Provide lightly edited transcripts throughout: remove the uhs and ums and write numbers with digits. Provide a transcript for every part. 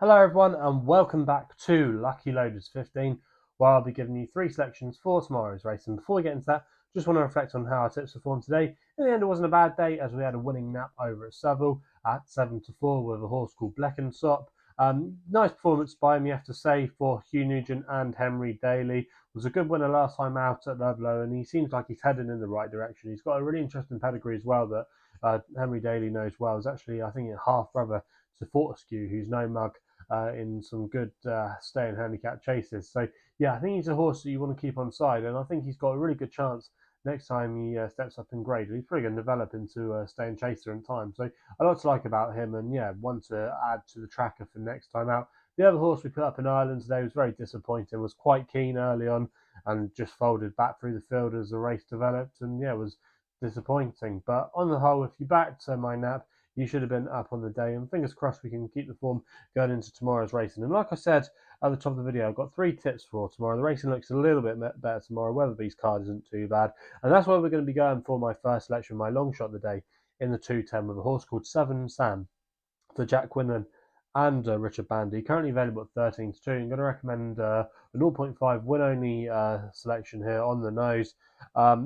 Hello everyone and welcome back to Lucky Loaders 15, where I'll be giving you three selections for tomorrow's race. And before we get into that, just want to reflect on how our tips performed today. In the end, it wasn't a bad day as we had a winning nap over at Southwell at 7-4 with a horse called Bleckensop. Nice performance by him, you have to say, for Hugh Nugent and Henry Daly. Was a good winner last time out at Ludlow, and he seems like he's heading in the right direction. He's got a really interesting pedigree as well that Henry Daly knows well. He's actually, I think, a half brother to Fortescue, who's no mug in some good stay and handicap chases. So yeah, I think he's a horse that you want to keep on side, and I think he's got a really good chance next time he steps up in grade. He's probably going to develop into a stay and chaser in time. So a lot to like about him, and yeah, one to add to the tracker for next time out. The other horse we put up in Ireland today was very disappointing. Was quite keen early on, and just folded back through the field as the race developed, and yeah, was disappointing. But on the whole, if you backed my nap, you should have been up on the day, and fingers crossed we can keep the form going into tomorrow's racing. And like I said at the top of the video, I've got three tips for tomorrow. The racing looks a little bit better tomorrow. Wetherby's card isn't too bad, and that's why we're going to be going for my first selection, my long shot of the day in the 210 with a horse called Seven Sam for Jack Quinlan and Richard Bandy, currently available at 13-2. I'm going to recommend a 0.5 win-only selection here on the nose.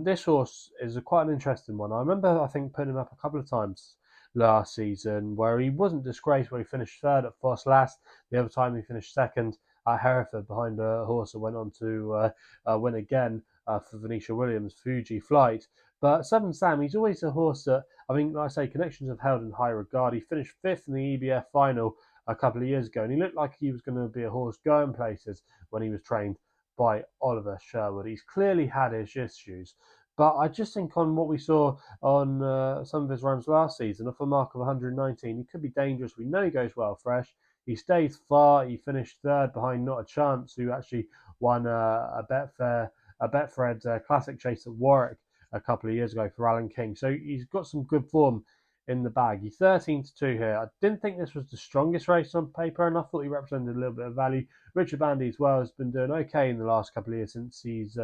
This horse is quite an interesting one. I remember, I think, putting him up a couple of times last season where he wasn't disgraced, where he finished third at Foss last. The other time he finished second at Hereford behind a horse that went on to win again for Venetia Williams, Fuji Flight. But Seven Sam, he's always a horse that, I mean, like I say, connections have held in high regard. He finished fifth in the EBF final a couple of years ago, and he looked like he was going to be a horse going places when he was trained by Oliver Sherwood. He's clearly had his issues, but I just think on what we saw on some of his runs last season, off a mark of 119, he could be dangerous. We know he goes well fresh. He stays far. He finished third behind Not a Chance, who actually won a Betfred Classic Chase at Warwick a couple of years ago for Alan King. So he's got some good form in the bag. He's 13-2 here. I didn't think this was the strongest race on paper, and I thought he represented a little bit of value. Richard Bandy as well has been doing okay in the last couple of years since he's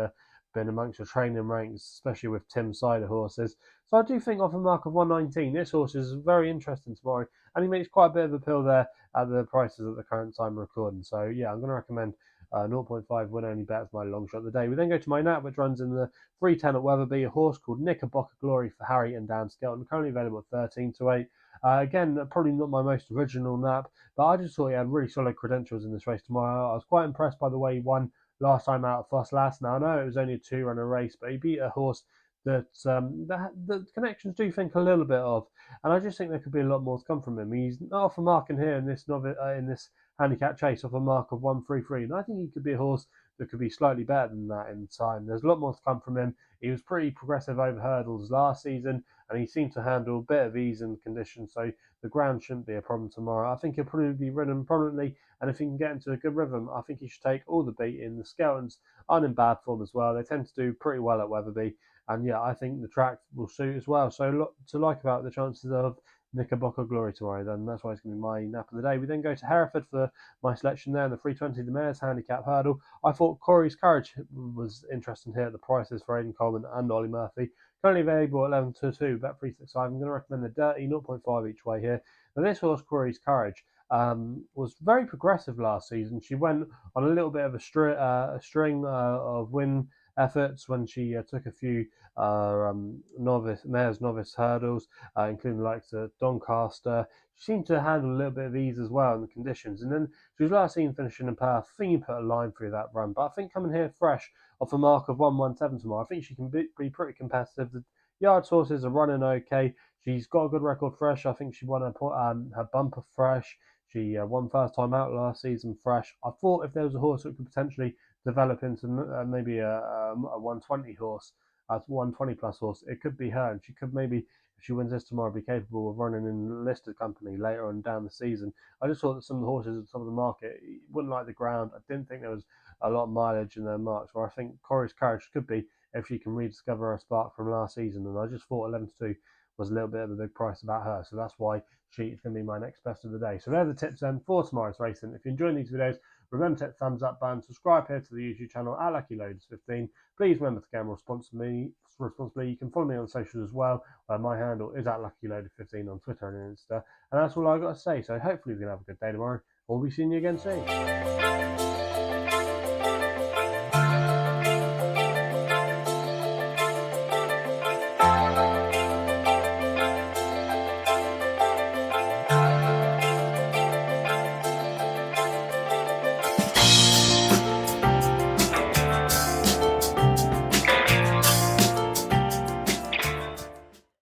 been amongst the training ranks, especially with Tim Sider horses. So I do think off a mark of 119, this horse is very interesting tomorrow, and he makes quite a bit of appeal there at the prices at the current time of recording. So yeah, I'm going to recommend 0.5 win only bet as my long shot of the day. We then go to my nap, which runs in the 310 at Wetherby, a horse called Knickerbockerglory for Harry and Dan Skelton, currently available at 13-8. Again, probably not my most original nap, but I just thought he had really solid credentials in this race tomorrow. I was quite impressed by the way he won last time out at Foss last. Now, I know it was only a two-runner race, but he beat a horse that the connections do think a little bit of, and I just think there could be a lot more to come from him. He's not off a mark in here in this handicap chase off a mark of 133, and I think he could be a horse that could be slightly better than that in time. There's a lot more to come from him. He was pretty progressive over hurdles last season, and he seemed to handle a bit of ease in conditions, so the ground shouldn't be a problem tomorrow. I think he'll probably be ridden prominently, and if he can get into a good rhythm, I think he should take all the beat in. The Skeltons aren't in bad form as well. They tend to do pretty well at Wetherby, and yeah, I think the track will suit as well. So a lot to like about the chances of Knickerbockerglory tomorrow, then that's why it's going to be my nap of the day. We then go to Hereford for my selection there in the 320, the Mayor's Handicap Hurdle. I thought Corey's Courage was interesting here at the prices for Aidan Coleman and Ollie Murphy. Currently available at 11-2, bet 365. I'm going to recommend the dirty 0.5 each way here. Now, this horse, Corey's Courage, was very progressive last season. She went on a little bit of a string of win efforts when she took a few mayor's novice hurdles, including the likes of Doncaster. She seemed to handle a little bit of ease as well in the conditions. And then she was last seen finishing in Perth. I think you put a line through that run. But I think coming here fresh off a mark of 117 tomorrow, I think she can be pretty competitive. The yard horses are running okay. She's got a good record fresh. I think she won her bumper fresh. She won first time out last season fresh. I thought if there was a horse that could potentially develop into maybe a 120 horse, a 120 plus horse, it could be her, and she could maybe, if she wins this tomorrow, be capable of running in listed company later on down the season. I just thought that some of the horses at the top of the market wouldn't like the ground. I didn't think there was a lot of mileage in their marks, where I think Corey's Courage could be if she can rediscover her spark from last season, and I just thought 11-2 was a little bit of a big price about her, so that's why she is going to be my next best of the day. So they're the tips then for tomorrow's racing. If you're enjoying these videos, remember to hit the thumbs up button, subscribe here to the YouTube channel at Lucky Loaders 15. Please remember to gamble responsibly. You can follow me on socials as well, where my handle is at Lucky Loaders 15 on Twitter and Insta. And that's all I've got to say. So hopefully we can have a good day tomorrow, We'll be seeing you again soon.